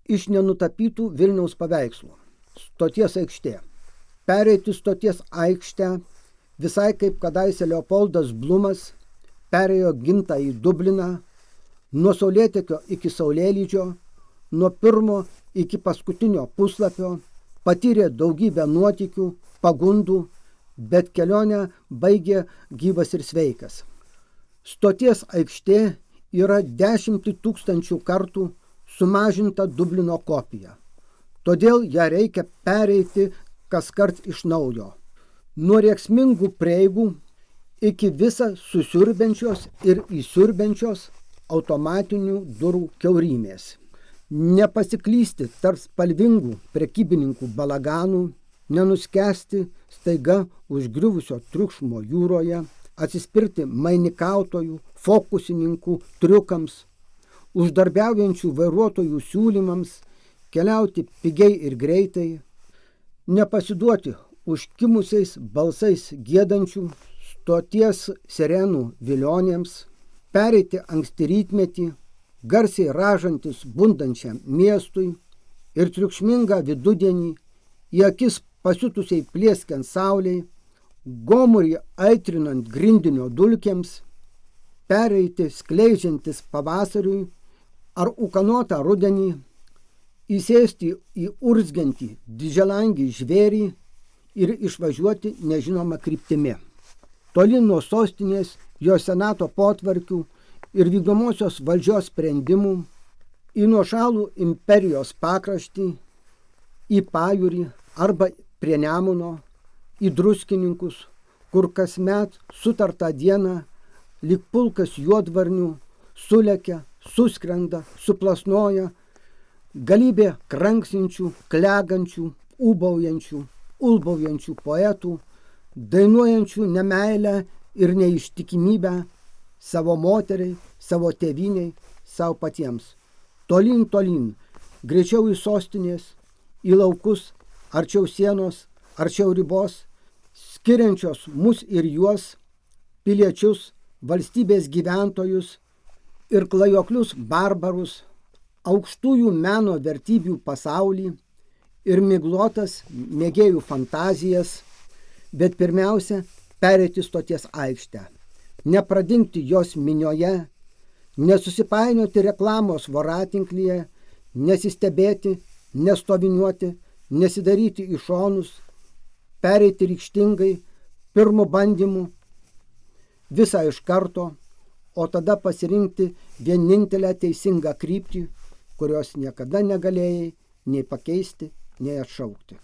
iš nenutapytų Vilniaus paveikslų. Stoties aikštė. Pereiti Stoties aikštę visai kaip kadaise Leopoldas Blumas perėjo gimtąjį Dubliną, nuo Saulėtekio iki Saulėlydžio, nuo pirmo iki paskutinio puslapio, patyrė daugybę nuotykių, pagundų, bet kelionę baigė gyvas ir sveikas. Stoties aikštė yra 10 000 kartų sumažinta Dublino kopija. Todėl ją reikia pereiti kaskart iš naujo. Nuo rėksmingų prieigų iki visą susiurbenčios ir įsiurbenčios automatinių durų kiaurymės. Nepasiklysti tarp spalvingų prekybininkų balaganų, nenuskęsti staiga užgriuvusio triukšmo jūroje, atsispirti mainikautojų, fokusininkų triukams, uždarbiaujančių vairuotojų siūlymams, keliauti pigiai ir greitai, nepasiduoti užkimusiais balsais giedančių stoties sirenų vilionėms, pereiti anksti rytmetį, garsiai ražantis bundančiam miestui ir triukšmingą vidudienį, į akis pasiutusiai plieskiant saulei, gomurį aitrinant grindinio dulkėms, pereiti skleidžiantis pavasariui ar ūkanotą rudenį, įsėsti į urzgiantį didžialangį žvėrį ir išvažiuoti nežinoma kryptimi. Toli nuo sostinės, jo senato potvarkių ir vykdomosios valdžios sprendimų, į nuošalų imperijos pakraštį, į pajūrį arba prie Nemuno, į Druskininkus, kur kasmet sutartą dieną lyg pulkas juodvarnių sulekia, suskrenda, suplasnoja galybė kranksinčių, klegančių, ulbaujančių poetų, dainuojančių nemeilę ir neištikimybę savo moteriai, savo tėvynei, savo patiems. Tolyn, greičiau į sostinės, į laukus, arčiau sienos, arčiau ribos, skiriančios mus ir juos, piliečius, valstybės gyventojus ir klajoklius barbarus, aukštųjų meno vertybių pasaulį ir miglotas mėgėjų fantazijas, bet pirmiausia, pereiti Stoties aikštę, nepradingti jos minioje, nesusipainioti reklamos voratinklyje, nesistebėti, nestoviniuoti, nesidaryti į šonus, pereiti rykštingai, pirmu bandymu, visą iš karto, o tada pasirinkti vienintelę teisingą kryptį, kurios niekada negalėjai nei pakeisti, nei atšaukti.